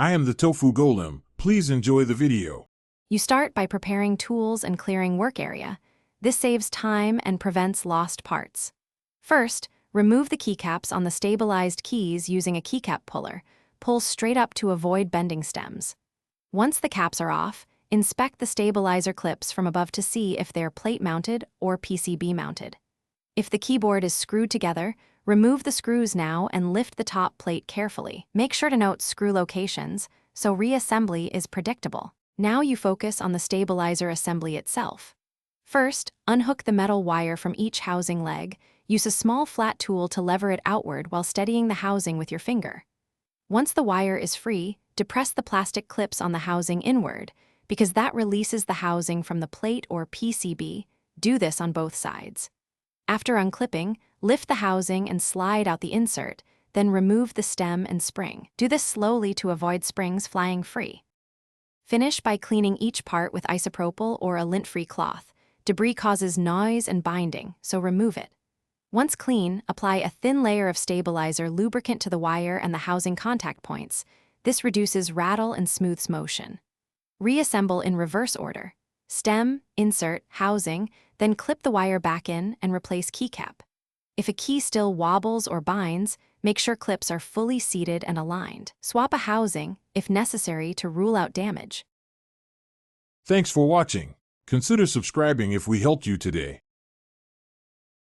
I am the tofu golem. Please enjoy the video. You start by preparing tools and clearing work area. This saves time and prevents lost parts. First, remove the keycaps on the stabilized keys using a keycap puller. Pull straight up to avoid bending stems. Once the caps are off, inspect the stabilizer clips from above to see if they're plate-mounted or PCB mounted. If the keyboard is screwed together, remove the screws now and lift the top plate carefully. Make sure to note screw locations, so reassembly is predictable. Now you focus on the stabilizer assembly itself. First, unhook the metal wire from each housing leg. Use a small flat tool to lever it outward while steadying the housing with your finger. Once the wire is free, depress the plastic clips on the housing inward, because that releases the housing from the plate or PCB. Do this on both sides. After unclipping, lift the housing and slide out the insert, then remove the stem and spring. Do this slowly to avoid springs flying free. Finish by cleaning each part with isopropyl or a lint-free cloth. Debris causes noise and binding, so remove it. Once clean, apply a thin layer of stabilizer lubricant to the wire and the housing contact points. This reduces rattle and smooths motion. Reassemble in reverse order. Stem, insert, housing, then clip the wire back in and replace keycap. If a key still wobbles or binds, make sure clips are fully seated and aligned. Swap a housing, if necessary, to rule out damage. Thanks for watching. Consider subscribing if we helped you today.